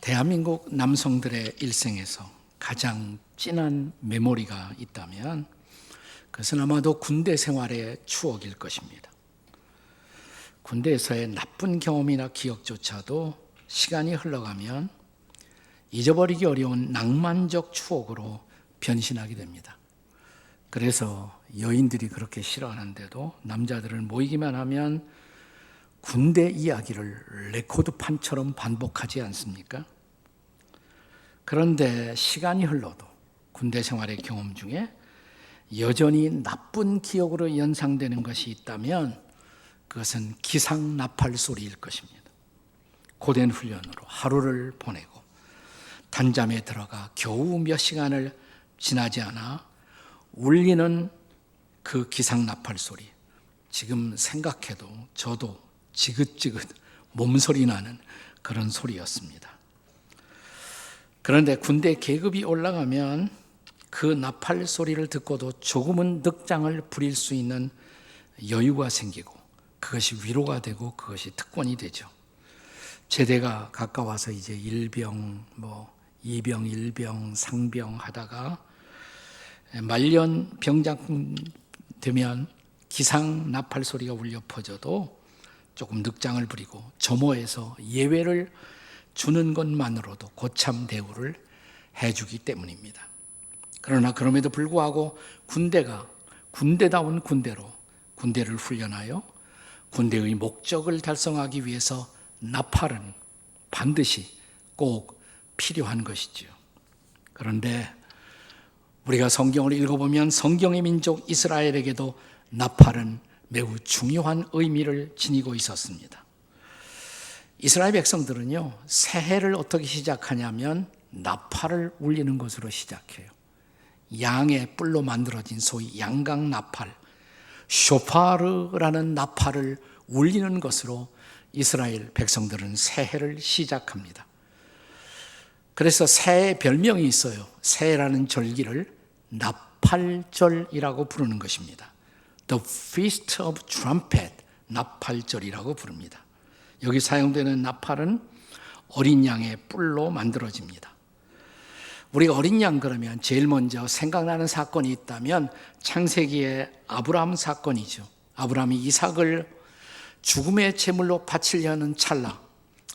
대한민국 남성들의 일생에서 가장 진한 메모리가 있다면 그것은 아마도 군대 생활의 추억일 것입니다. 군대에서의 나쁜 경험이나 기억조차도 시간이 흘러가면 잊어버리기 어려운 낭만적 추억으로 변신하게 됩니다. 그래서 여인들이 그렇게 싫어하는데도 남자들을 모이기만 하면 군대 이야기를 레코드판처럼 반복하지 않습니까? 그런데 시간이 흘러도 군대 생활의 경험 중에 여전히 나쁜 기억으로 연상되는 것이 있다면 그것은 기상 나팔 소리일 것입니다. 고된 훈련으로 하루를 보내고 단잠에 들어가 겨우 몇 시간을 지나지 않아 울리는 그 기상 나팔 소리, 지금 생각해도 저도 지긋지긋 몸소리 나는 그런 소리였습니다. 그런데 군대 계급이 올라가면 그 나팔 소리를 듣고도 조금은 늑장을 부릴 수 있는 여유가 생기고 그것이 위로가 되고 그것이 특권이 되죠. 제대가 가까워서 이제 일병, 이병, 일병, 상병 하다가 말년 병장 되면 기상 나팔 소리가 울려 퍼져도 조금 늑장을 부리고 점호해서 예외를 주는 것만으로도 고참 대우를 해주기 때문입니다. 그러나 그럼에도 불구하고 군대가 군대다운 군대로 군대를 훈련하여 군대의 목적을 달성하기 위해서 나팔은 반드시 꼭 필요한 것이지요. 그런데 우리가 성경을 읽어보면 성경의 민족 이스라엘에게도 나팔은 매우 중요한 의미를 지니고 있었습니다. 이스라엘 백성들은요, 새해를 어떻게 시작하냐면 나팔을 울리는 것으로 시작해요. 양의 뿔로 만들어진 소위 양각 나팔, 쇼파르라는 나팔을 울리는 것으로 이스라엘 백성들은 새해를 시작합니다. 그래서 새해 별명이 있어요. 새해라는 절기를 나팔절이라고 부르는 것입니다. The Feast of Trumpet, 나팔절이라고 부릅니다. 여기 사용되는 나팔은 어린 양의 뿔로 만들어집니다. 우리가 어린 양 그러면 제일 먼저 생각나는 사건이 있다면 창세기의 아브라함 사건이죠. 아브라함이 이삭을 죽음의 제물로 바치려는 찰나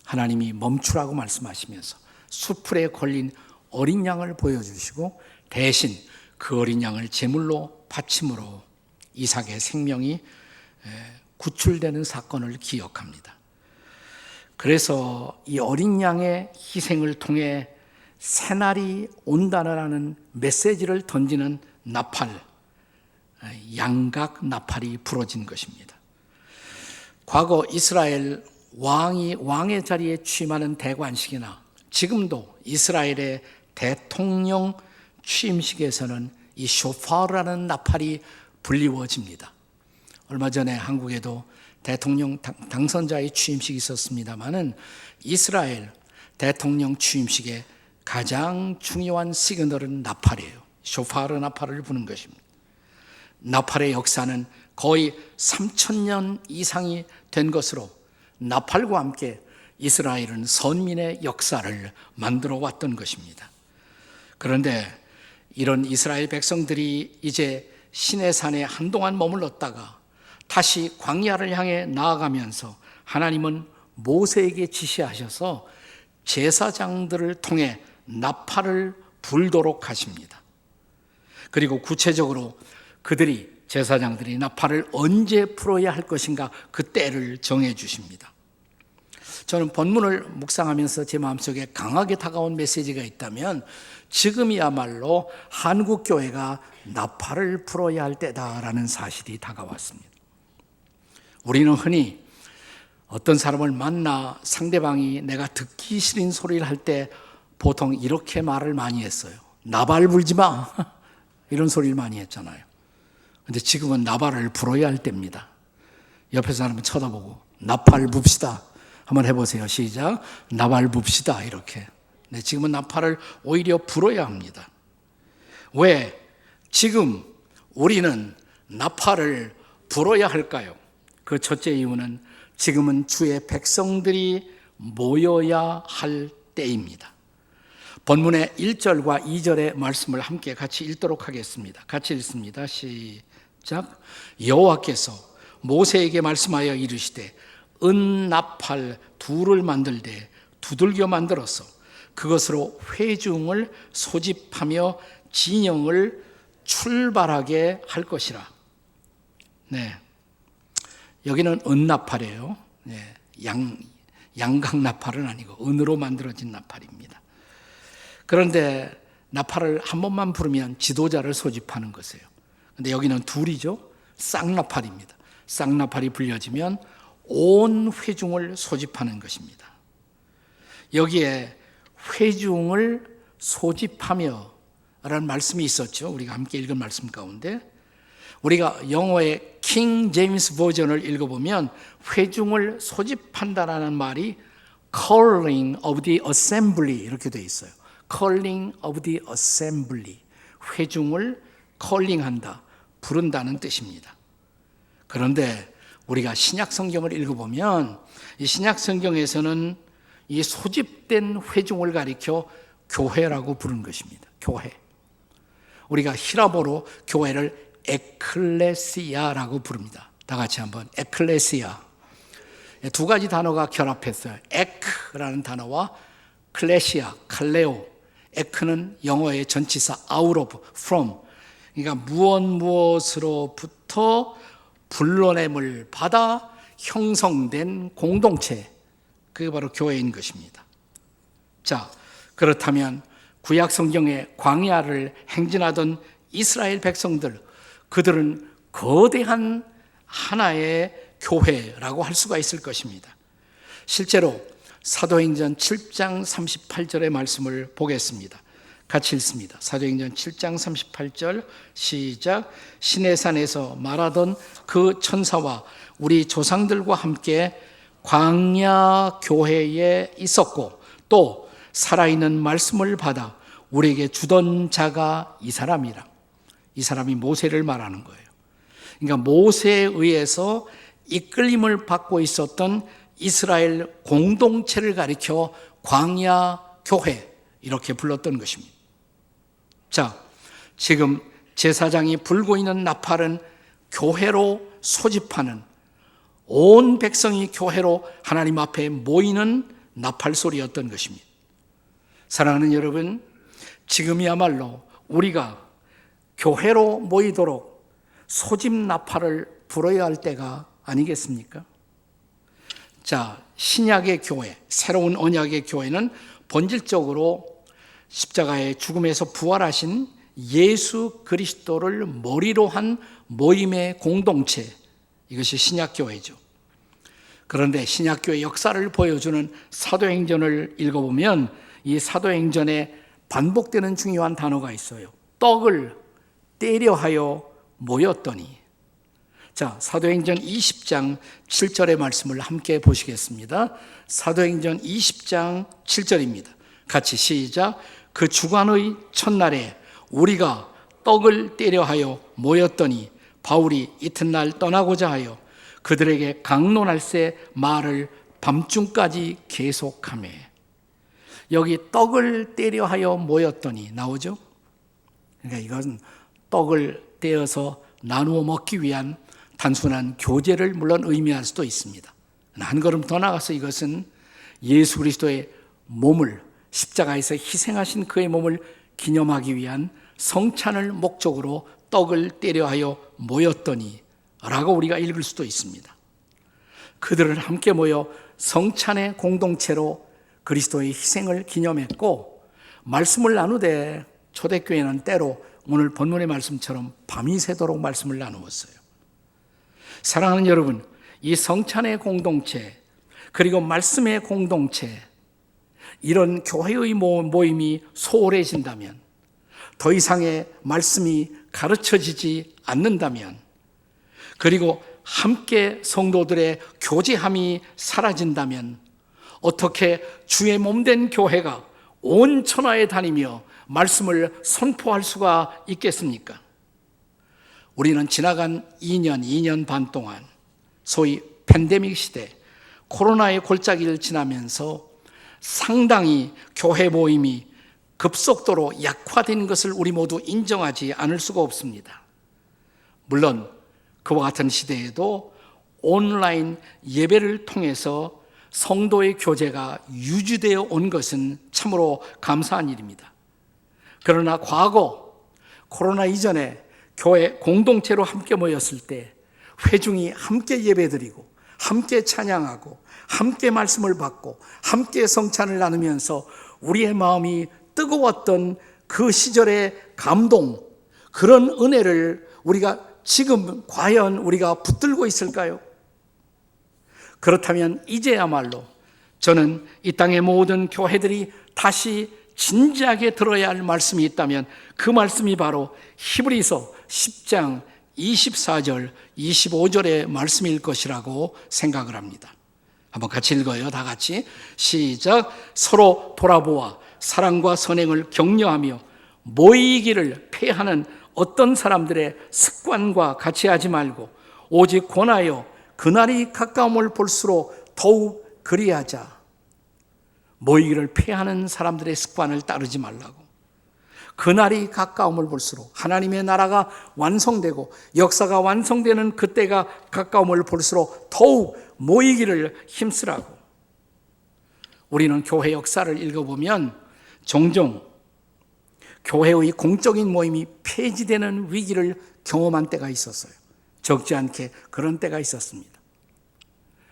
하나님이 멈추라고 말씀하시면서 수풀에 걸린 어린 양을 보여주시고 대신 그 어린 양을 제물로 바침으로 이삭의 생명이 구출되는 사건을 기억합니다. 그래서 이 어린 양의 희생을 통해 새날이 온다라는 메시지를 던지는 나팔, 양각 나팔이 부러진 것입니다. 과거 이스라엘 왕의 자리에 취임하는 대관식이나 지금도 이스라엘의 대통령 취임식에서는 이 쇼파르라는 나팔이 불리워집니다. 얼마 전에 한국에도 대통령 당선자의 취임식이 있었습니다마는 이스라엘 대통령 취임식의 가장 중요한 시그널은 나팔이에요. 쇼파르 나팔을 부는 것입니다. 나팔의 역사는 거의 3,000년 이상이 된 것으로 나팔과 함께 이스라엘은 선민의 역사를 만들어 왔던 것입니다. 그런데 이런 이스라엘 백성들이 이제 시내산에 한동안 머물렀다가 다시 광야를 향해 나아가면서 하나님은 모세에게 지시하셔서 제사장들을 통해 나팔을 불도록 하십니다. 그리고 구체적으로 제사장들이 나팔을 언제 불어야 할 것인가 그 때를 정해 주십니다. 저는 본문을 묵상하면서 제 마음속에 강하게 다가온 메시지가 있다면 지금이야말로 한국교회가 나팔을 불어야 할 때다라는 사실이 다가왔습니다. 우리는 흔히 어떤 사람을 만나 상대방이 내가 듣기 싫은 소리를 할 때 보통 이렇게 말을 많이 했어요. 나발 불지 마. 이런 소리를 많이 했잖아요. 그런데 지금은 나발을 불어야 할 때입니다. 옆에 사람을 쳐다보고 나팔 붑시다. 한번 해보세요. 시작. 나발 붑시다. 이렇게. 네, 지금은 나팔을 오히려 불어야 합니다. 왜 지금 우리는 나팔을 불어야 할까요? 그 첫째 이유는 지금은 주의 백성들이 모여야 할 때입니다. 본문의 1절과 2절의 말씀을 함께 같이 읽도록 하겠습니다. 같이 읽습니다. 시작. 여호와께서 모세에게 말씀하여 이르시되 은나팔 둘을 만들되 두들겨 만들어서 그것으로 회중을 소집하며 진영을 출발하게 할 것이라. 네, 여기는 은나팔이에요. 네, 양강나팔은 아니고 은으로 만들어진 나팔입니다. 그런데 나팔을 한 번만 부르면 지도자를 소집하는 것이에요. 그런데 여기는 둘이죠. 쌍나팔입니다. 쌍나팔이 불려지면 온 회중을 소집하는 것입니다. 여기에 회중을 소집하며 라는 말씀이 있었죠. 우리가 함께 읽은 말씀 가운데 우리가 영어의 킹 제임스 버전을 읽어보면 회중을 소집한다라는 말이 calling of the assembly 이렇게 되어 있어요. calling of the assembly, 회중을 calling한다, 부른다는 뜻입니다. 그런데 우리가 신약 성경을 읽어보면 이 신약 성경에서는 이 소집된 회중을 가리켜 교회라고 부르는 것입니다. 교회. 우리가 히라보로 교회를 에클레시아라고 부릅니다. 다 같이 한번 에클레시아. 두 가지 단어가 결합했어요. 에크라는 단어와 클레시아, 칼레오. 에크는 영어의 전치사 out of, from. 그러니까 무엇으로부터 불러냄을 받아 형성된 공동체. 그게 바로 교회인 것입니다. 자, 그렇다면 구약 성경의 광야를 행진하던 이스라엘 백성들, 그들은 거대한 하나의 교회라고 할 수가 있을 것입니다. 실제로 사도행전 7장 38절의 말씀을 보겠습니다. 같이 읽습니다. 사도행전 7장 38절 시작. 시내산에서 말하던 그 천사와 우리 조상들과 함께 광야 교회에 있었고 또 살아있는 말씀을 받아 우리에게 주던 자가 이 사람이라. 이 사람이 모세를 말하는 거예요. 그러니까 모세에 의해서 이끌림을 받고 있었던 이스라엘 공동체를 가리켜 광야 교회 이렇게 불렀던 것입니다. 자, 지금 제사장이 불고 있는 나팔은 교회로 소집하는, 온 백성이 교회로 하나님 앞에 모이는 나팔 소리였던 것입니다. 사랑하는 여러분, 지금이야말로 우리가 교회로 모이도록 소집 나팔을 불어야 할 때가 아니겠습니까? 자, 신약의 교회, 새로운 언약의 교회는 본질적으로 십자가의 죽음에서 부활하신 예수 그리스도를 머리로 한 모임의 공동체, 이것이 신약교회죠. 그런데 신약교회 역사를 보여주는 사도행전을 읽어보면 이 사도행전에 반복되는 중요한 단어가 있어요. 떡을 때려 하여 모였더니. 자, 사도행전 20장 7절의 말씀을 함께 보시겠습니다. 사도행전 20장 7절입니다. 같이 시작. 그 주간의 첫날에 우리가 떡을 때려 하여 모였더니 바울이 이튿날 떠나고자 하여 그들에게 강론할새 말을 밤중까지 계속하며. 여기 떡을 때려 하여 모였더니 나오죠? 그러니까 이건 떡을 떼어서 나누어 먹기 위한 단순한 교제를 물론 의미할 수도 있습니다. 한 걸음 더 나가서 이것은 예수 그리스도의 몸을, 십자가에서 희생하신 그의 몸을 기념하기 위한 성찬을 목적으로 떡을 때려 하여 모였더니 라고 우리가 읽을 수도 있습니다. 그들은 함께 모여 성찬의 공동체로 그리스도의 희생을 기념했고, 말씀을 나누되 초대교회는 때로 오늘 본문의 말씀처럼 밤이 새도록 말씀을 나누었어요. 사랑하는 여러분, 이 성찬의 공동체 그리고 말씀의 공동체, 이런 교회의 모임이 소홀해진다면, 더 이상의 말씀이 가르쳐지지 않는다면, 그리고 함께 성도들의 교제함이 사라진다면 어떻게 주의 몸된 교회가 온 천하에 다니며 말씀을 선포할 수가 있겠습니까? 우리는 지나간 2년 반 동안 소위 팬데믹 시대, 코로나의 골짜기를 지나면서 상당히 교회 모임이 급속도로 약화된 것을 우리 모두 인정하지 않을 수가 없습니다. 물론 그와 같은 시대에도 온라인 예배를 통해서 성도의 교제가 유지되어 온 것은 참으로 감사한 일입니다. 그러나 과거 코로나 이전에 교회 공동체로 함께 모였을 때 회중이 함께 예배드리고 함께 찬양하고 함께 말씀을 받고 함께 성찬을 나누면서 우리의 마음이 뜨거웠던 그 시절의 감동, 그런 은혜를 우리가 지금 과연 우리가 붙들고 있을까요? 그렇다면 이제야말로 저는 이 땅의 모든 교회들이 다시 진지하게 들어야 할 말씀이 있다면 그 말씀이 바로 히브리서 10장 24절, 25절의 말씀일 것이라고 생각을 합니다. 한번 같이 읽어요. 다 같이 시작. 서로 돌아보아 사랑과 선행을 격려하며 모이기를 폐하는 어떤 사람들의 습관과 같이 하지 말고 오직 권하여 그날이 가까움을 볼수록 더욱 그리하자. 모이기를 폐하는 사람들의 습관을 따르지 말라고. 그날이 가까움을 볼수록 하나님의 나라가 완성되고 역사가 완성되는 그때가 가까움을 볼수록 더욱 모이기를 힘쓰라고. 우리는 교회 역사를 읽어보면 종종 교회의 공적인 모임이 폐지되는 위기를 경험한 때가 있었어요. 적지 않게 그런 때가 있었습니다.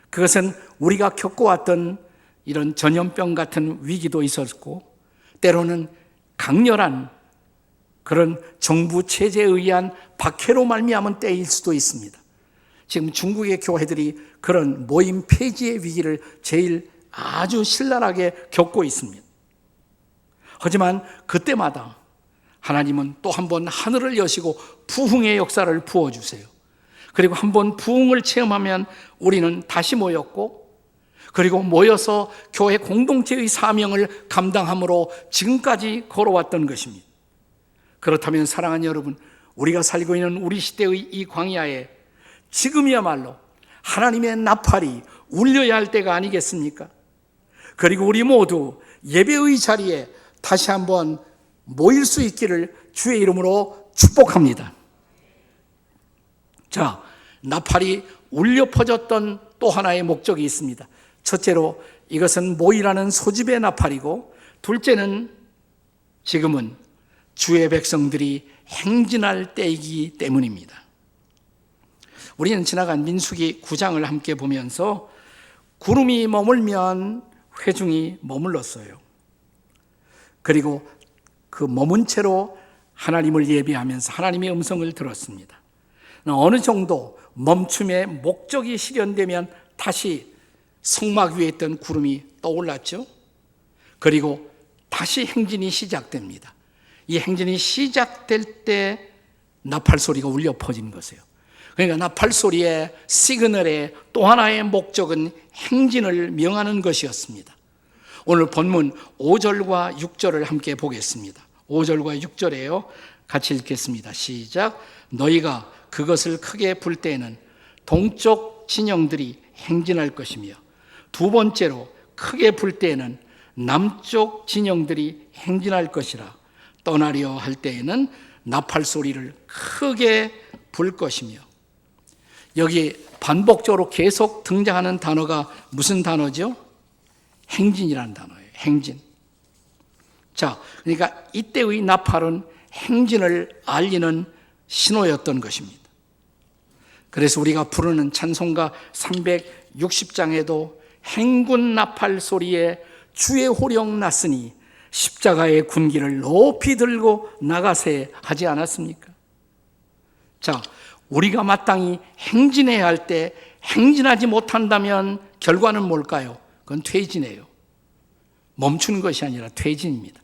그것은 우리가 겪어왔던 이런 전염병 같은 위기도 있었고 때로는 강렬한 그런 정부 체제에 의한 박해로 말미암은 때일 수도 있습니다. 지금 중국의 교회들이 그런 모임 폐지의 위기를 제일 아주 신랄하게 겪고 있습니다. 하지만 그때마다 하나님은 또 한 번 하늘을 여시고 부흥의 역사를 부어주세요. 그리고 한 번 부흥을 체험하면 우리는 다시 모였고 그리고 모여서 교회 공동체의 사명을 감당함으로 지금까지 걸어왔던 것입니다. 그렇다면 사랑하는 여러분, 우리가 살고 있는 우리 시대의 이 광야에 지금이야말로 하나님의 나팔이 울려야 할 때가 아니겠습니까? 그리고 우리 모두 예배의 자리에 다시 한번 모일 수 있기를 주의 이름으로 축복합니다. 자, 나팔이 울려 퍼졌던 또 하나의 목적이 있습니다. 첫째로 이것은 모이라는 소집의 나팔이고, 둘째는 지금은 주의 백성들이 행진할 때이기 때문입니다. 우리는 지나간 민수기 9장을 함께 보면서 구름이 머물면 회중이 머물렀어요. 그리고 그 머문 채로 하나님을 예배하면서 하나님의 음성을 들었습니다. 어느 정도 멈춤의 목적이 실현되면 다시 성막 위에 있던 구름이 떠올랐죠. 그리고 다시 행진이 시작됩니다. 이 행진이 시작될 때 나팔 소리가 울려 퍼지는 것이에요. 그러니까 나팔 소리의 시그널의 또 하나의 목적은 행진을 명하는 것이었습니다. 오늘 본문 5절과 6절을 함께 보겠습니다. 5절과 6절에요. 같이 읽겠습니다. 시작. 너희가 그것을 크게 불 때에는 동쪽 진영들이 행진할 것이며 두 번째로 크게 불 때에는 남쪽 진영들이 행진할 것이라. 떠나려 할 때에는 나팔 소리를 크게 불 것이며. 여기 반복적으로 계속 등장하는 단어가 무슨 단어죠? 행진이라는 단어예요. 행진. 자, 그러니까 이때의 나팔은 행진을 알리는 신호였던 것입니다. 그래서 우리가 부르는 찬송가 360장에도 행군 나팔 소리에 주의 호령 났으니 십자가의 군기를 높이 들고 나가세 하지 않았습니까? 자, 우리가 마땅히 행진해야 할 때 행진하지 못한다면 결과는 뭘까요? 그건 퇴진이에요. 멈추는 것이 아니라 퇴진입니다.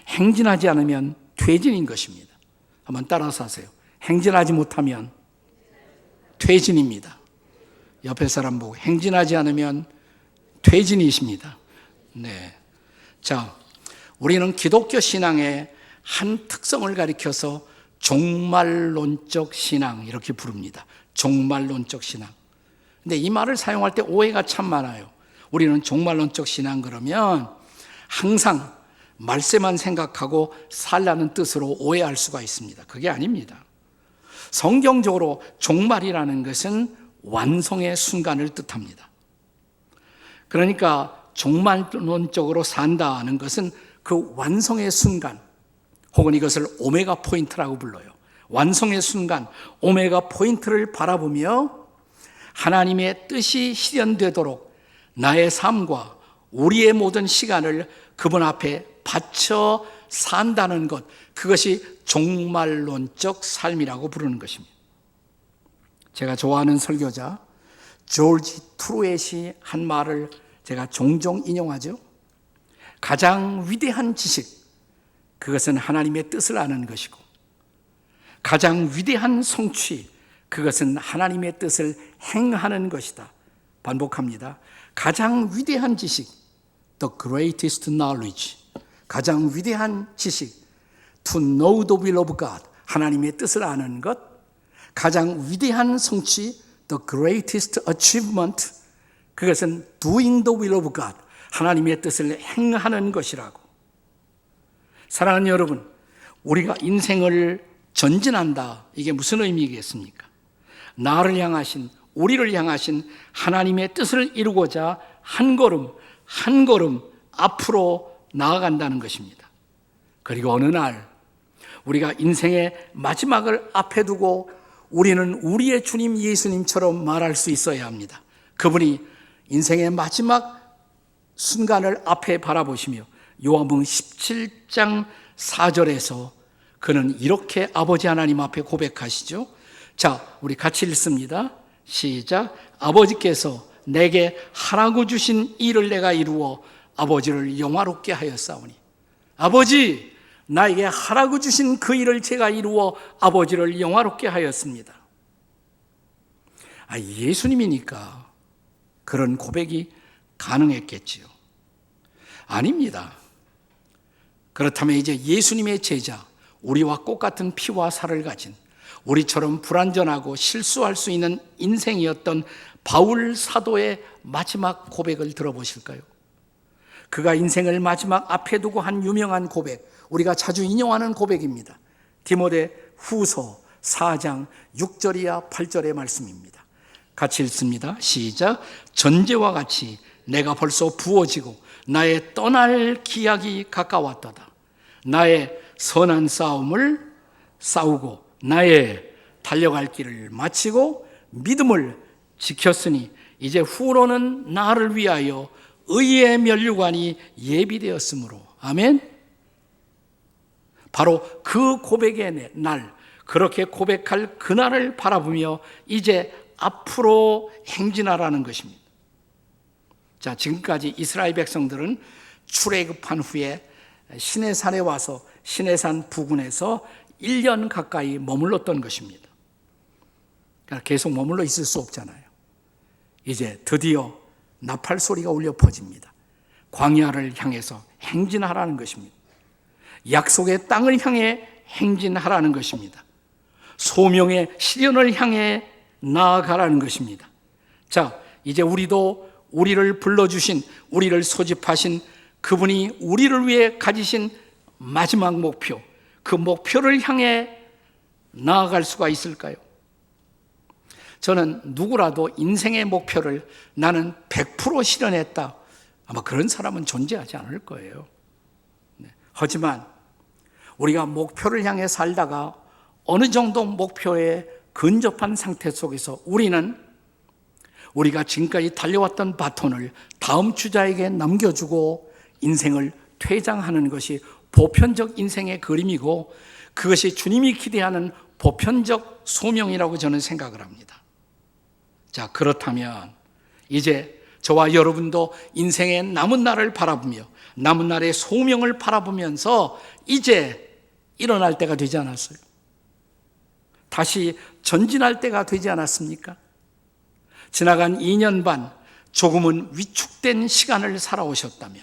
행진하지 않으면 퇴진인 것입니다. 한번 따라서 하세요. 행진하지 못하면 퇴진입니다. 옆에 사람 보고 행진하지 않으면 퇴진이십니다. 네. 자, 우리는 기독교 신앙의 한 특성을 가리켜서 종말론적 신앙 이렇게 부릅니다. 종말론적 신앙. 근데 이 말을 사용할 때 오해가 참 많아요. 우리는 종말론적 신앙 그러면 항상 말세만 생각하고 살라는 뜻으로 오해할 수가 있습니다. 그게 아닙니다. 성경적으로 종말이라는 것은 완성의 순간을 뜻합니다. 그러니까 종말론적으로 산다는 것은 그 완성의 순간, 혹은 이것을 오메가 포인트라고 불러요. 완성의 순간, 오메가 포인트를 바라보며 하나님의 뜻이 실현되도록 나의 삶과 우리의 모든 시간을 그분 앞에 바쳐 산다는 것, 그것이 종말론적 삶이라고 부르는 것입니다. 제가 좋아하는 설교자 조지 트루엣이 한 말을 제가 종종 인용하죠. 가장 위대한 지식, 그것은 하나님의 뜻을 아는 것이고, 가장 위대한 성취, 그것은 하나님의 뜻을 행하는 것이다. 반복합니다. 가장 위대한 지식, the greatest knowledge, 가장 위대한 지식, to know the will of God, 하나님의 뜻을 아는 것, 가장 위대한 성취, the greatest achievement, 그것은 doing the will of God, 하나님의 뜻을 행하는 것이라고. 사랑하는 여러분, 우리가 인생을 전진한다, 이게 무슨 의미겠습니까? 나를 향하신, 우리를 향하신 하나님의 뜻을 이루고자 한 걸음 한 걸음 앞으로 나아간다는 것입니다. 그리고 어느 날 우리가 인생의 마지막을 앞에 두고 우리는 우리의 주님 예수님처럼 말할 수 있어야 합니다. 그분이 인생의 마지막 순간을 앞에 바라보시며 요한복음 17장 4절에서 그는 이렇게 아버지 하나님 앞에 고백하시죠. 자, 우리 같이 읽습니다. 시작. 아버지께서 내게 하라고 주신 일을 내가 이루어 아버지를 영화롭게 하였사오니. 아버지, 나에게 하라고 주신 그 일을 제가 이루어 아버지를 영화롭게 하였습니다. 예수님이니까 그런 고백이 가능했겠지요. 아닙니다. 그렇다면 이제 예수님의 제자, 우리와 똑같은 피와 살을 가진, 우리처럼 불완전하고 실수할 수 있는 인생이었던 바울 사도의 마지막 고백을 들어보실까요? 그가 인생을 마지막 앞에 두고 한 유명한 고백, 우리가 자주 인용하는 고백입니다. 디모데 후서 4장 6절이야 8절의 말씀입니다. 같이 읽습니다. 시작. 전제와 같이 내가 벌써 부어지고 나의 떠날 기약이 가까웠도다. 나의 선한 싸움을 싸우고 나의 달려갈 길을 마치고 믿음을 지켰으니 이제 후로는 나를 위하여 의의 면류관이 예비되었으므로. 아멘. 바로 그 고백의 날, 그렇게 고백할 그날을 바라보며 이제 앞으로 행진하라는 것입니다. 자, 지금까지 이스라엘 백성들은 출애굽한 후에 시내산에 와서 시내산 부근에서 1년 가까이 머물렀던 것입니다. 그러니까 계속 머물러 있을 수 없잖아요. 이제 드디어 나팔 소리가 울려 퍼집니다. 광야를 향해서 행진하라는 것입니다. 약속의 땅을 향해 행진하라는 것입니다. 소명의 실현을 향해 나아가라는 것입니다. 자, 이제 우리도 우리를 불러주신, 우리를 소집하신 그분이 우리를 위해 가지신 마지막 목표, 그 목표를 향해 나아갈 수가 있을까요? 저는 누구라도 인생의 목표를 나는 100% 실현했다, 아마 그런 사람은 존재하지 않을 거예요. 하지만 우리가 목표를 향해 살다가 어느 정도 목표에 근접한 상태 속에서 우리는 우리가 지금까지 달려왔던 바톤을 다음 주자에게 남겨주고 인생을 퇴장하는 것이 보편적 인생의 그림이고, 그것이 주님이 기대하는 보편적 소명이라고 저는 생각을 합니다. 자, 그렇다면 이제 저와 여러분도 인생의 남은 날을 바라보며 남은 날의 소명을 바라보면서 이제 일어날 때가 되지 않았어요? 다시 전진할 때가 되지 않았습니까? 지나간 2년 반 조금은 위축된 시간을 살아오셨다면,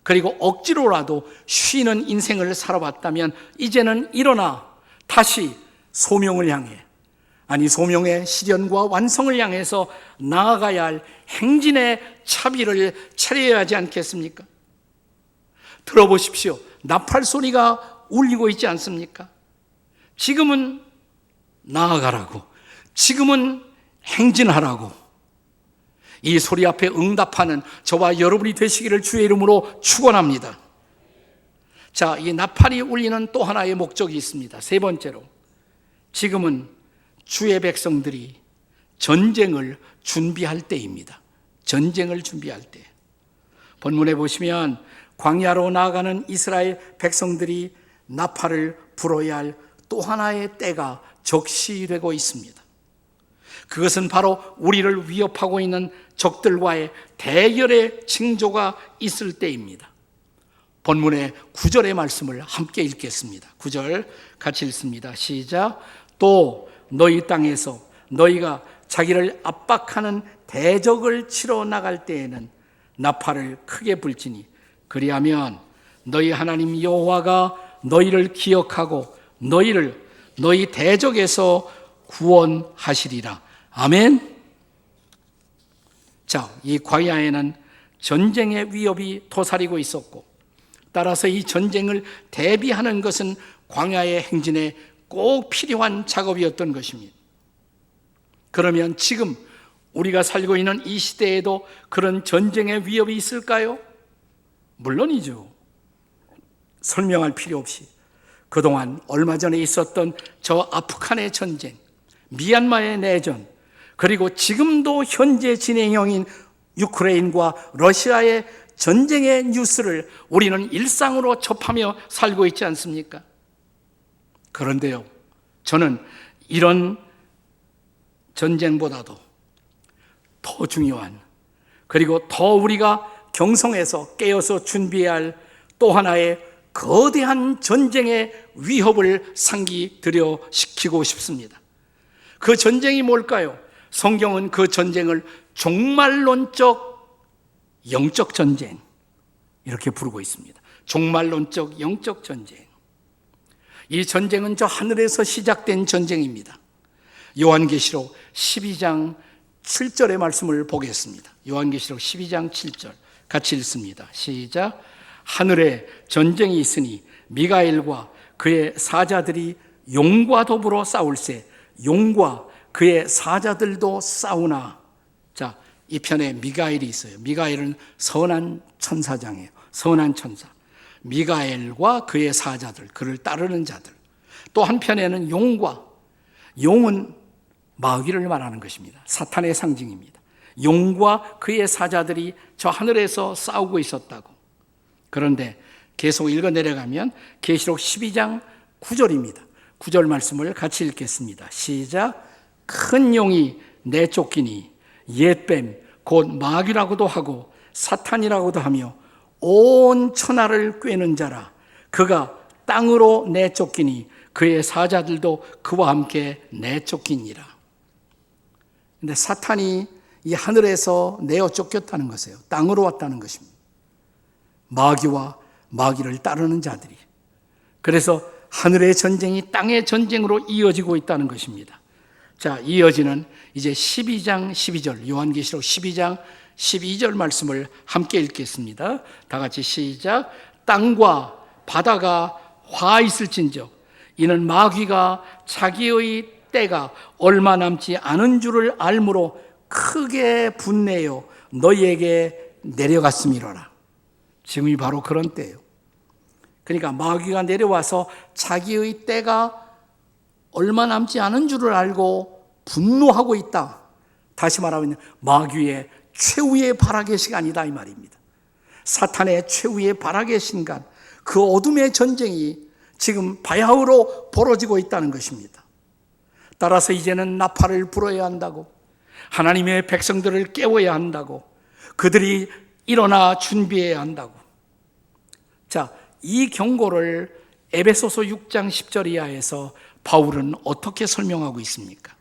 그리고 억지로라도 쉬는 인생을 살아왔다면 이제는 일어나 다시 소명을 향해, 아니 소명의 실현과 완성을 향해서 나아가야 할 행진의 차비를 차려야 하지 않겠습니까? 들어보십시오. 나팔 소리가 울리고 있지 않습니까? 지금은 나아가라고, 지금은 행진하라고, 이 소리 앞에 응답하는 저와 여러분이 되시기를 주의 이름으로 축원합니다. 자, 이 나팔이 울리는 또 하나의 목적이 있습니다. 세 번째로, 지금은 주의 백성들이 전쟁을 준비할 때입니다. 전쟁을 준비할 때. 본문에 보시면 광야로 나아가는 이스라엘 백성들이 나팔을 불어야 할 또 하나의 때가 적시되고 있습니다. 그것은 바로 우리를 위협하고 있는 적들과의 대결의 징조가 있을 때입니다. 본문의 9절의 말씀을 함께 읽겠습니다. 9절 같이 읽습니다. 시작. 또 너희 땅에서 너희가 자기를 압박하는 대적을 치러 나갈 때에는 나팔을 크게 불지니 그리하면 너희 하나님 여호와가 너희를 기억하고 너희를 너희 대적에서 구원하시리라. 아멘. 자, 이 광야에는 전쟁의 위협이 도사리고 있었고, 따라서 이 전쟁을 대비하는 것은 광야의 행진에 꼭 필요한 작업이었던 것입니다. 그러면 지금 우리가 살고 있는 이 시대에도 그런 전쟁의 위협이 있을까요? 물론이죠. 설명할 필요 없이 그동안 얼마 전에 있었던 저 아프간의 전쟁, 미얀마의 내전, 그리고 지금도 현재 진행형인 우크라이나와 러시아의 전쟁의 뉴스를 우리는 일상으로 접하며 살고 있지 않습니까? 그런데요, 저는 이런 전쟁보다도 더 중요한, 그리고 더 우리가 경성해서 깨어서 준비해야 할 또 하나의 거대한 전쟁의 위협을 상기시키고 싶습니다. 그 전쟁이 뭘까요? 성경은 그 전쟁을 종말론적 영적 전쟁 이렇게 부르고 있습니다. 종말론적 영적 전쟁. 이 전쟁은 저 하늘에서 시작된 전쟁입니다. 요한계시록 12장 7절의 말씀을 보겠습니다. 요한계시록 12장 7절 같이 읽습니다. 시작. 하늘에 전쟁이 있으니 미가엘과 그의 사자들이 용과 더불어 싸울세 용과 그의 사자들도 싸우나. 자, 이 편에 미가엘이 있어요. 미가엘은 선한 천사장이에요. 선한 천사. 미가엘과 그의 사자들, 그를 따르는 자들. 또 한편에는 용은 마귀를 말하는 것입니다. 사탄의 상징입니다. 용과 그의 사자들이 저 하늘에서 싸우고 있었다고. 그런데 계속 읽어 내려가면 계시록 12장 9절입니다. 9절 말씀을 같이 읽겠습니다. 시작. 큰 용이 내쫓기니 옛뱀 곧 마귀라고도 하고 사탄이라고도 하며 온 천하를 꿰는 자라. 그가 땅으로 내쫓기니 그의 사자들도 그와 함께 내쫓기니라. 근데 사탄이 이 하늘에서 내어 쫓겼다는 것이에요. 땅으로 왔다는 것입니다. 마귀와 마귀를 따르는 자들이. 그래서 하늘의 전쟁이 땅의 전쟁으로 이어지고 있다는 것입니다. 자, 이어지는 이제 12장 12절, 요한계시록 12장 12절 말씀을 함께 읽겠습니다. 다 같이 시작. 땅과 바다가 화 있을진저 이는 마귀가 자기의 때가 얼마 남지 않은 줄을 알므로 크게 분내어 너희에게 내려갔음이로라. 지금이 바로 그런 때예요. 그러니까 마귀가 내려와서 자기의 때가 얼마 남지 않은 줄을 알고 분노하고 있다. 다시 말하면 마귀의 최후의 발악의 시간이다 이 말입니다. 사탄의 최후의 발악의 순간, 그 어둠의 전쟁이 지금 바야흐로 벌어지고 있다는 것입니다. 따라서 이제는 나팔을 불어야 한다고, 하나님의 백성들을 깨워야 한다고, 그들이 일어나 준비해야 한다고. 자, 이 경고를 에베소서 6장 10절 이하에서 바울은 어떻게 설명하고 있습니까?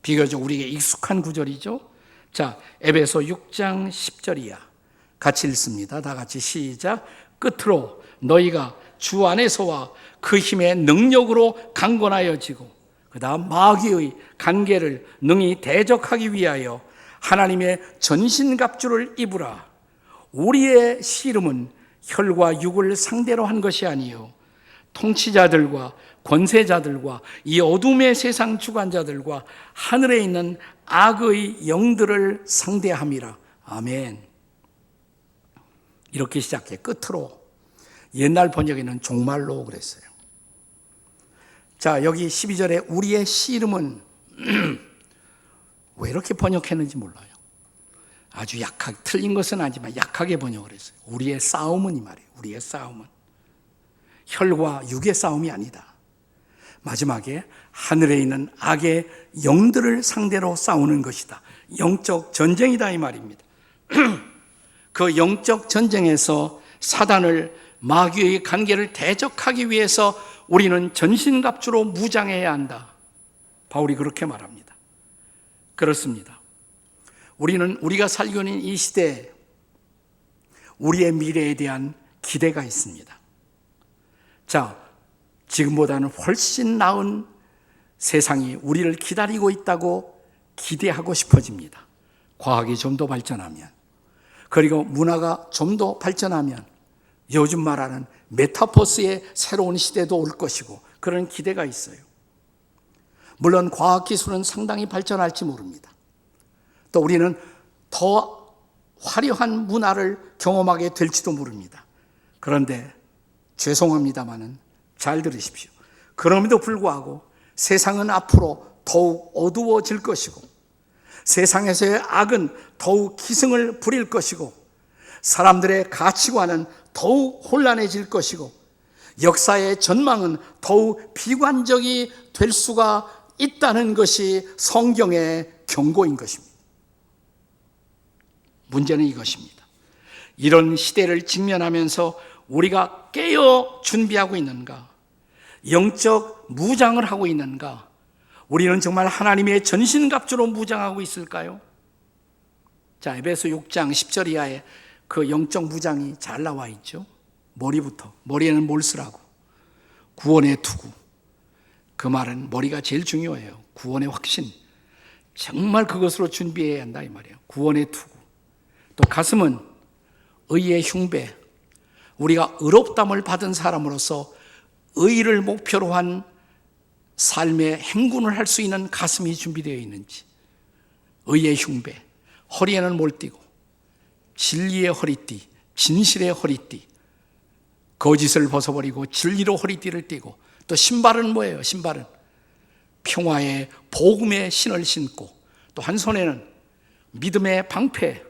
비교적 우리에게 익숙한 구절이죠. 자, 에베소 6장 10절 이하 같이 읽습니다. 다 같이 시작. 끝으로 너희가 주 안에서와 그 힘의 능력으로 강건하여지고, 그 다음 마귀의 간계를 능히 대적하기 위하여 하나님의 전신갑주를 입으라. 우리의 씨름은 혈과 육을 상대로 한 것이 아니요 통치자들과 권세자들과 이 어둠의 세상 주관자들과 하늘에 있는 악의 영들을 상대함이라. 아멘. 이렇게 시작해. 끝으로 옛날 번역에는 종말로 그랬어요. 자, 여기 12절에 우리의 씨 이름은 왜 이렇게 번역했는지 몰라요. 아주 약하게, 틀린 것은 아니지만 약하게 번역을 했어요. 우리의 싸움은, 이 말이에요. 우리의 싸움은 혈과 육의 싸움이 아니다. 마지막에 하늘에 있는 악의 영들을 상대로 싸우는 것이다. 영적 전쟁이다, 이 말입니다. 그 영적 전쟁에서 사단을, 마귀의 관계를 대적하기 위해서 우리는 전신갑주로 무장해야 한다. 바울이 그렇게 말합니다. 그렇습니다. 우리가 살고 있는 이 시대에 우리의 미래에 대한 기대가 있습니다. 자, 지금보다는 훨씬 나은 세상이 우리를 기다리고 있다고 기대하고 싶어집니다. 과학이 좀 더 발전하면, 그리고 문화가 좀 더 발전하면 요즘 말하는 메타버스의 새로운 시대도 올 것이고 그런 기대가 있어요. 물론 과학기술은 상당히 발전할지 모릅니다. 또 우리는 더 화려한 문화를 경험하게 될지도 모릅니다. 그런데 죄송합니다마는 잘 들으십시오. 그럼에도 불구하고 세상은 앞으로 더욱 어두워질 것이고 세상에서의 악은 더욱 기승을 부릴 것이고 사람들의 가치관은 더욱 혼란해질 것이고 역사의 전망은 더욱 비관적이 될 수가 있다는 것이 성경의 경고인 것입니다. 문제는 이것입니다. 이런 시대를 직면하면서 우리가 깨어 준비하고 있는가? 영적 무장을 하고 있는가? 우리는 정말 하나님의 전신갑주로 무장하고 있을까요? 자, 에베소 6장 10절 이하에 그 영적 무장이 잘 나와 있죠. 머리부터, 머리에는 뭘 쓰라고? 구원의 투구. 그 말은 머리가 제일 중요해요. 구원의 확신. 정말 그것으로 준비해야 한다, 이 말이에요. 구원의 투구. 또 가슴은 의의 흉배. 우리가 의롭담을 받은 사람으로서 의를 목표로 한 삶의 행군을 할 수 있는 가슴이 준비되어 있는지. 의의 흉배. 허리에는 뭘 띠고? 진리의 허리띠, 진실의 허리띠. 거짓을 벗어버리고 진리로 허리띠를 띠고, 또 신발은 뭐예요? 신발은 평화의 복음의 신을 신고, 또 한 손에는 믿음의 방패,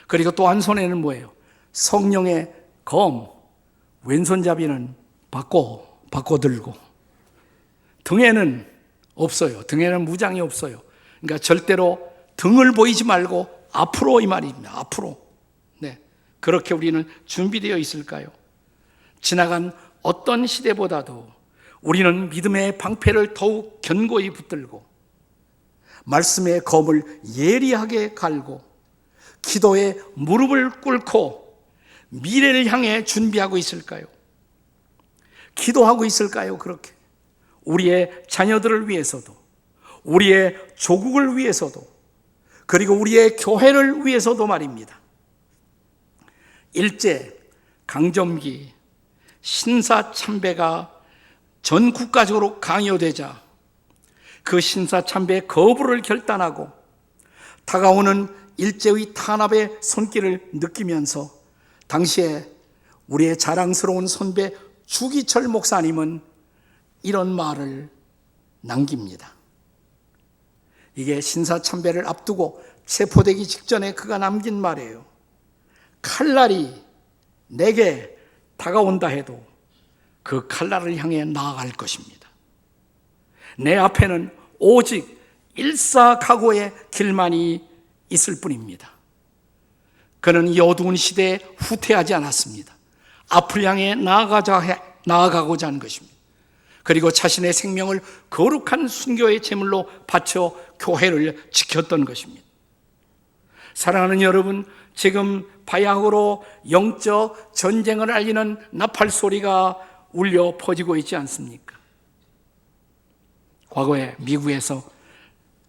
그리고 또 한 손에는 뭐예요? 성령의 검, 왼손잡이는 바꿔 들고, 등에는 없어요. 등에는 무장이 없어요. 그러니까 절대로 등을 보이지 말고 앞으로, 이 말입니다. 앞으로. 네, 그렇게 우리는 준비되어 있을까요? 지나간 어떤 시대보다도 우리는 믿음의 방패를 더욱 견고히 붙들고 말씀의 검을 예리하게 갈고 기도에 무릎을 꿇고 미래를 향해 준비하고 있을까요? 기도하고 있을까요? 그렇게 우리의 자녀들을 위해서도, 우리의 조국을 위해서도, 그리고 우리의 교회를 위해서도 말입니다. 일제 강점기 신사참배가 전 국가적으로 강요되자 그 신사참배 거부를 결단하고 다가오는 일제의 탄압의 손길을 느끼면서 당시에 우리의 자랑스러운 선배 주기철 목사님은 이런 말을 남깁니다. 이게 신사참배를 앞두고 체포되기 직전에 그가 남긴 말이에요. 칼날이 내게 다가온다 해도 그 칼날을 향해 나아갈 것입니다. 내 앞에는 오직 일사각오의 길만이 있을 뿐입니다. 그는 이 어두운 시대에 후퇴하지 않았습니다. 앞을 향해 나아가고자 하는 것입니다. 그리고 자신의 생명을 거룩한 순교의 제물로 바쳐 교회를 지켰던 것입니다. 사랑하는 여러분, 지금 바야흐로 영적 전쟁을 알리는 나팔 소리가 울려 퍼지고 있지 않습니까? 과거에 미국에서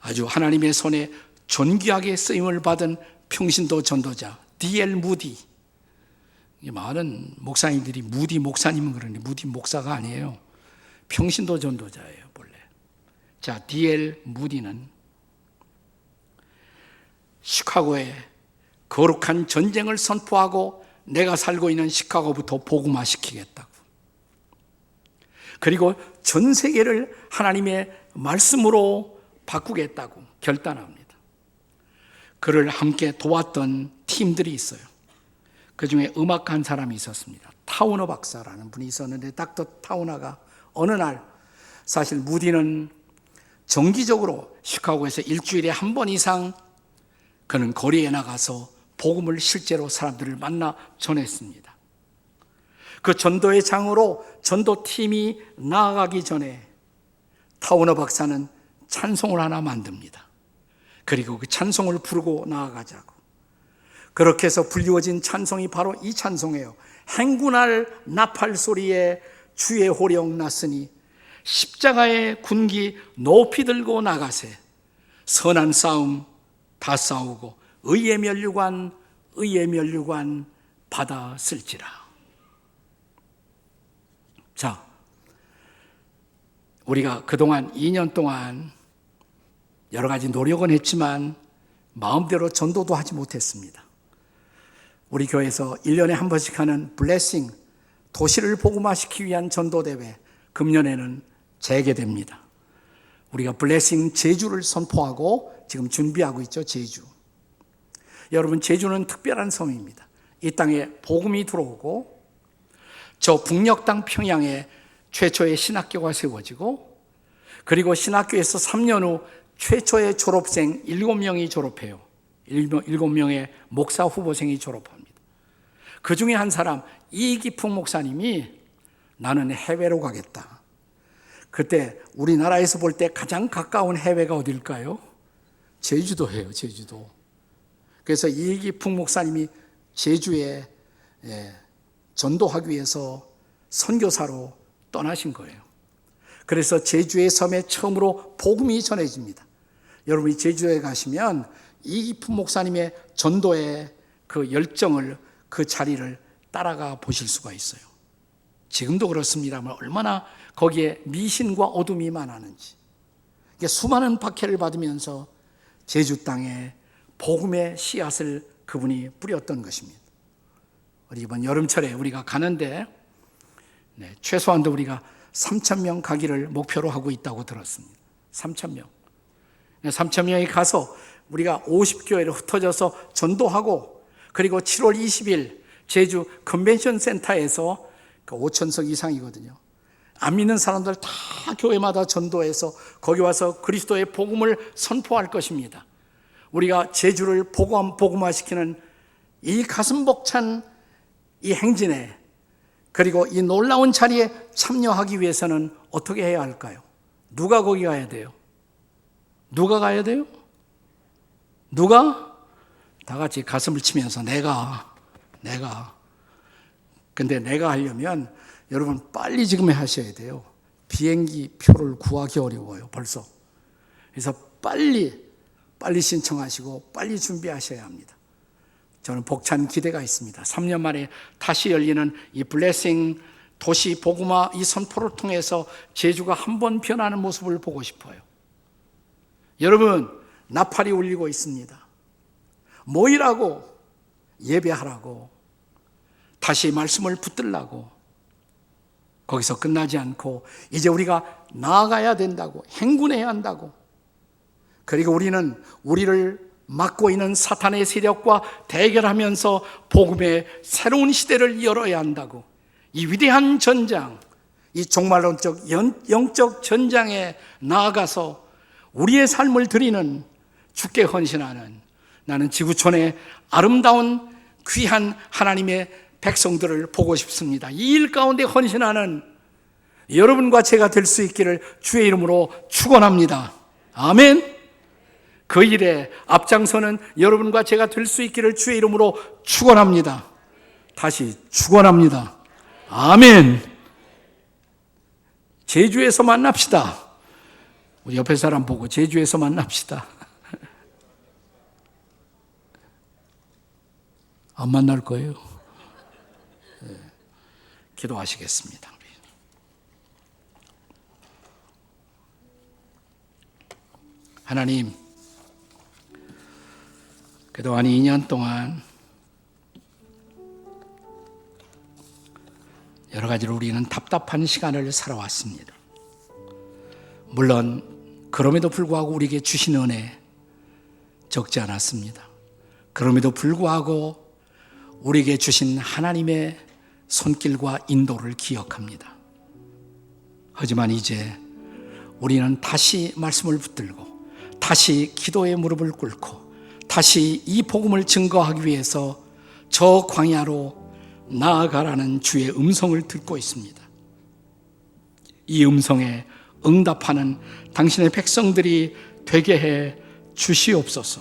아주 하나님의 손에 존귀하게 쓰임을 받은 평신도 전도자 D.L. 무디, 많은 목사님들이 무디 목사님은 그러는데 무디 목사가 아니에요. 평신도 전도자예요, 본래. 자, D.L. 무디는 시카고에 거룩한 전쟁을 선포하고 내가 살고 있는 시카고부터 복음화시키겠다고. 그리고 전 세계를 하나님의 말씀으로 바꾸겠다고 결단합니다. 그를 함께 도왔던 팀들이 있어요. 그 중에 음악가 한 사람이 있었습니다. 타우너 박사라는 분이 있었는데 닥터 타우너가 어느 날, 사실 무디는 정기적으로 시카고에서 일주일에 한 번 이상 그는 거리에 나가서 복음을 실제로 사람들을 만나 전했습니다. 그 전도의 장으로 전도팀이 나아가기 전에 타우너 박사는 찬송을 하나 만듭니다. 그리고 그 찬송을 부르고 나아가자고. 그렇게 해서 불리워진 찬송이 바로 이 찬송이에요. 행군할 나팔 소리에 주의 호령 났으니 십자가의 군기 높이 들고 나가세. 선한 싸움 다 싸우고 의의 면류관 받아 쓸지라. 자, 우리가 그동안 2년 동안 여러 가지 노력은 했지만 마음대로 전도도 하지 못했습니다. 우리 교회에서 1년에 한 번씩 하는 블레싱, 도시를 복음화시키기 위한 전도대회, 금년에는 재개됩니다. 우리가 블레싱 제주를 선포하고 지금 준비하고 있죠. 제주. 여러분, 제주는 특별한 섬입니다. 이 땅에 복음이 들어오고 저 북녘 땅 평양에 최초의 신학교가 세워지고, 그리고 신학교에서 3년 후 최초의 졸업생 7명이 졸업해요. 7명의 목사 후보생이 졸업합니다. 그 중에 한 사람, 이기풍 목사님이 나는 해외로 가겠다. 그때 우리나라에서 볼 때 가장 가까운 해외가 어딜까요? 제주도예요, 제주도. 그래서 이기풍 목사님이 제주에 전도하기 위해서 선교사로 떠나신 거예요. 그래서 제주의 섬에 처음으로 복음이 전해집니다. 여러분이 제주에 가시면 이기풍 목사님의 전도의 그 열정을, 그 자리를 따라가 보실 수가 있어요. 지금도 그렇습니다만 얼마나 거기에 미신과 어둠이 많았는지. 수많은 박해를 받으면서 제주 땅에 복음의 씨앗을 그분이 뿌렸던 것입니다. 이번 여름철에 우리가 가는데 최소한도 우리가 3,000명 가기를 목표로 하고 있다고 들었습니다. 3,000명. 3,000명이 가서 우리가 50교회를 흩어져서 전도하고, 그리고 7월 20일 제주 컨벤션 센터에서 5,000석 이상이거든요. 안 믿는 사람들 다 교회마다 전도해서 거기 와서 그리스도의 복음을 선포할 것입니다. 우리가 제주를 복음화시키는 이 가슴 벅찬 이 행진에, 그리고 이 놀라운 자리에 참여하기 위해서는 어떻게 해야 할까요? 누가 거기 가야 돼요? 누가 가야 돼요? 누가? 다 같이 가슴을 치면서 내가. 근데 내가 하려면 여러분 빨리 지금 하셔야 돼요. 비행기 표를 구하기 어려워요, 벌써. 그래서 빨리 신청하시고 빨리 준비하셔야 합니다. 저는 벅찬 기대가 있습니다. 3년 만에 다시 열리는 이 블레싱 도시 복음화 이 선포를 통해서 제주가 한번 변하는 모습을 보고 싶어요. 여러분, 나팔이 울리고 있습니다. 모이라고, 예배하라고, 다시 말씀을 붙들라고. 거기서 끝나지 않고 이제 우리가 나아가야 된다고, 행군해야 한다고. 그리고 우리는 우리를 막고 있는 사탄의 세력과 대결하면서 복음의 새로운 시대를 열어야 한다고. 이 위대한 전장, 이 종말론적 영적 전장에 나아가서 우리의 삶을 드리는, 주께 헌신하는, 나는 지구촌의 아름다운 귀한 하나님의 백성들을 보고 싶습니다. 이 일 가운데 헌신하는 여러분과 제가 될 수 있기를 주의 이름으로 축원합니다. 아멘. 그 일에 앞장서는 여러분과 제가 될 수 있기를 주의 이름으로 축원합니다. 다시 축원합니다. 아멘. 제주에서 만납시다. 우리 옆에 사람 보고 제주에서 만납시다. 안 만날 거예요. 기도하시겠습니다. 하나님, 그동안 2년 동안 여러 가지로 우리는 답답한 시간을 살아왔습니다. 물론 그럼에도 불구하고 우리에게 주신 은혜 적지 않았습니다. 그럼에도 불구하고 우리에게 주신 하나님의 손길과 인도를 기억합니다. 하지만 이제 우리는 다시 말씀을 붙들고 다시 기도의 무릎을 꿇고 다시 이 복음을 증거하기 위해서 저 광야로 나아가라는 주의 음성을 듣고 있습니다. 이 음성에 응답하는 당신의 백성들이 되게 해 주시옵소서.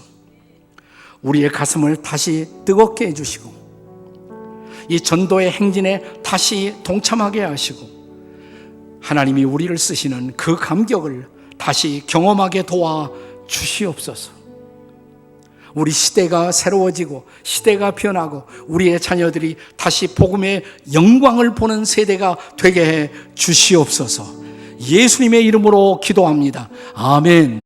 우리의 가슴을 다시 뜨겁게 해주시고 이 전도의 행진에 다시 동참하게 하시고 하나님이 우리를 쓰시는 그 감격을 다시 경험하게 도와 주시옵소서. 우리 시대가 새로워지고 시대가 변하고 우리의 자녀들이 다시 복음의 영광을 보는 세대가 되게 해 주시옵소서. 예수님의 이름으로 기도합니다. 아멘.